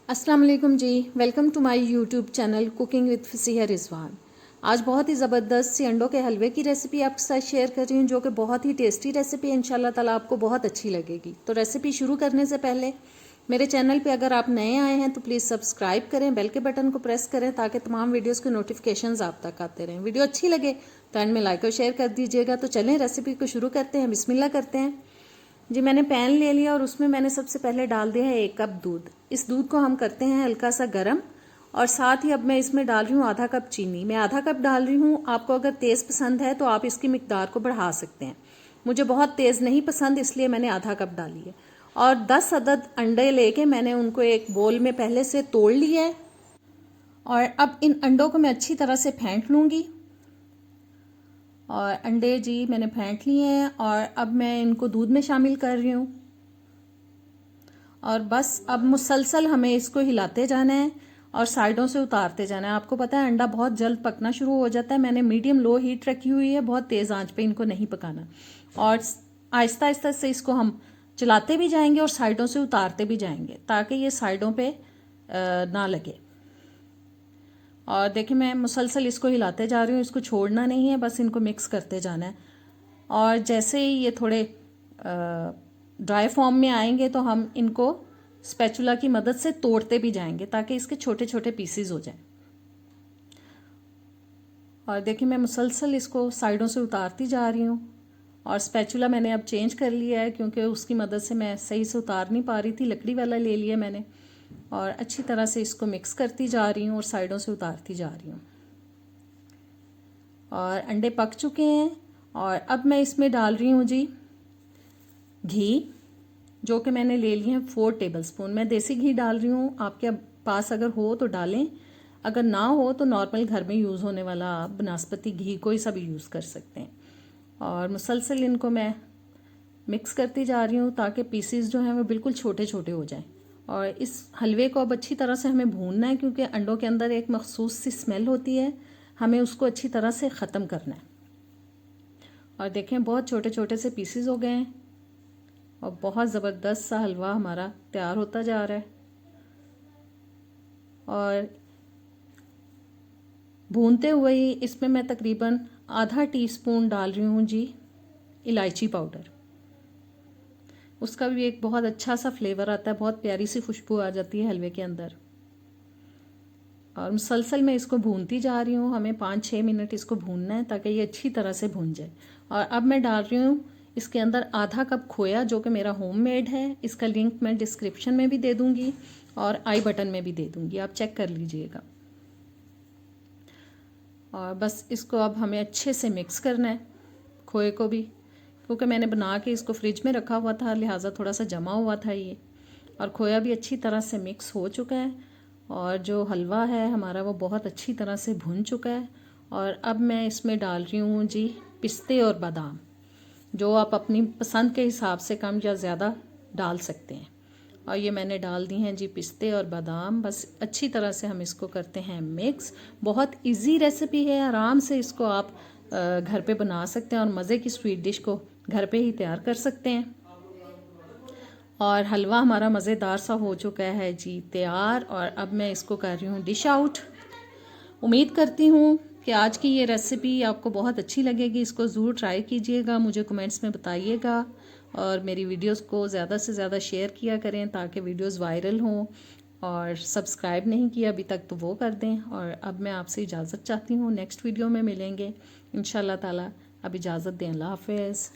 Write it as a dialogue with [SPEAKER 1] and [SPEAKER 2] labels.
[SPEAKER 1] अस्सलाम वालेकुम ji. Welcome to my YouTube channel cooking with Fasiha Rizwan. आज बहुत ही ज़बरदस्त सी अंडों के हलवे की रेसिपी आपके साथ शेयर कर रही हूँ, जो कि बहुत ही टेस्टी रेसिपी है। इंशाल्लाह ताला आपको बहुत अच्छी लगेगी। तो रेसिपी शुरू करने से पहले मेरे चैनल पे अगर आप नए आए हैं तो प्लीज़ सब्सक्राइब करें, बेल के बटन को प्रेस करें ताकि तमाम वीडियोज़ के नोटिफिकेशन आप तक आते रहें। वीडियो अच्छी लगे तो एंड में लाइक और शेयर कर दीजिएगा। तो चलें रेसिपी को शुरू करते हैं। बिस्मिल्लाह करते हैं जी। मैंने पैन ले लिया और उसमें मैंने सबसे पहले डाल दिया है 1 कप दूध। इस दूध को हम करते हैं हल्का सा गर्म, और साथ ही अब मैं इसमें डाल रही हूँ आधा कप चीनी। मैं आधा कप डाल रही हूँ। आपको अगर तेज़ पसंद है तो आप इसकी मिकदार को बढ़ा सकते हैं। मुझे बहुत तेज़ नहीं पसंद, इसलिए मैंने आधा कप डाली है। और 10 अदद अंडे लेके मैंने उनको एक बोल में पहले से तोड़ लिया है, और अब इन अंडों को मैं अच्छी तरह से फेंट लूँगी। और अंडे जी मैंने फेंट लिए हैं, और अब मैं इनको दूध में शामिल कर रही हूँ। और बस अब मुसलसल हमें इसको हिलाते जाना है और साइडों से उतारते जाना है। आपको पता है अंडा बहुत जल्द पकना शुरू हो जाता है। मैंने मीडियम लो हीट रखी हुई है, बहुत तेज़ आंच पे इनको नहीं पकाना। और आहिस्ता आहिस्ता से इसको हम चलाते भी जाएंगे और साइडों से उतारते भी जाएंगे ताकि ये साइडों पे ना लगे। और देखिए मैं मुसलसल इसको हिलाते जा रही हूँ, इसको छोड़ना नहीं है, बस इनको मिक्स करते जाना है। और जैसे ही ये थोड़े ड्राई फॉर्म में आएंगे तो हम इनको स्पैचुला की मदद से तोड़ते भी जाएंगे ताकि इसके छोटे छोटे पीसेस हो जाएं। और देखिए मैं मुसलसल इसको साइडों से उतारती जा रही हूँ। और स्पैचुला मैंने अब चेंज कर लिया है क्योंकि उसकी मदद से मैं सही से उतार नहीं पा रही थी। लकड़ी वाला ले लिया मैंने, और अच्छी तरह से इसको मिक्स करती जा रही हूँ और साइडों से उतारती जा रही हूँ। और अंडे पक चुके हैं, और अब मैं इसमें डाल रही हूँ जी घी, जो कि मैंने ले लिए हैं 4 टेबलस्पून। मैं देसी घी डाल रही हूँ, आपके पास अगर हो तो डालें, अगर ना हो तो नॉर्मल घर में यूज़ होने वाला बनस्पति घी कोई सा भी यूज़ कर सकते हैं। और मुसलसल इनको मैं मिक्स करती जा रही हूँ ताकि पीसीस जो हैं वो बिल्कुल छोटे छोटे हो जाएं। और इस हलवे को अब अच्छी तरह से हमें भूनना है क्योंकि अंडों के अंदर एक मखसूस सी स्मेल होती है, हमें उसको अच्छी तरह से ख़त्म करना है। और देखें बहुत छोटे छोटे से पीसीस हो गए हैं और बहुत ज़बरदस्त सा हलवा हमारा तैयार होता जा रहा है। और भूनते हुए ही इसमें मैं तकरीबन आधा टीस्पून डाल रही हूँ जी इलायची पाउडर। उसका भी एक बहुत अच्छा सा फ्लेवर आता है, बहुत प्यारी सी खुशबू आ जाती है हलवे के अंदर। और मुसलसल मैं इसको भूनती जा रही हूँ। हमें 5-6 मिनट इसको भूनना है ताकि ये अच्छी तरह से भून जाए। और अब मैं डाल रही हूँ इसके अंदर आधा कप खोया, जो कि मेरा होममेड है। इसका लिंक मैं डिस्क्रिप्शन में भी दे दूँगी और आई बटन में भी दे दूँगी, आप चेक कर लीजिएगा। और बस इसको अब हमें अच्छे से मिक्स करना है, खोए को भी, क्योंकि मैंने बना के इसको फ्रिज में रखा हुआ था, लिहाजा थोड़ा सा जमा हुआ था ये। और खोया भी अच्छी तरह से मिक्स हो चुका है, और जो हलवा है हमारा वो बहुत अच्छी तरह से भुन चुका है। और अब मैं इसमें डाल रही हूँ जी पिस्ते और बादाम, जो आप अपनी पसंद के हिसाब से कम या ज़्यादा डाल सकते हैं। और ये मैंने डाल दी हैं जी पिस्ते और बादाम। बस अच्छी तरह से हम इसको करते हैं मिक्स। बहुत इजी रेसिपी है, आराम से इसको आप घर पे बना सकते हैं और मज़े की स्वीट डिश को घर पे ही तैयार कर सकते हैं। और हलवा हमारा मज़ेदार सा हो चुका है जी तैयार। और अब मैं इसको कर रही हूँ डिश आउट। उम्मीद करती हूँ कि आज की ये रेसिपी आपको बहुत अच्छी लगेगी। इसको ज़रूर ट्राई कीजिएगा, मुझे कमेंट्स में बताइएगा। और मेरी वीडियोस को ज़्यादा से ज़्यादा शेयर किया करें ताकि वीडियोस वायरल हों। और सब्सक्राइब नहीं किया अभी तक तो वो कर दें। और अब मैं आपसे इजाज़त चाहती हूँ, नेक्स्ट वीडियो में मिलेंगे इंशाल्लाह ताला। अब इजाज़त दें, अल्लाह हाफ़िज़।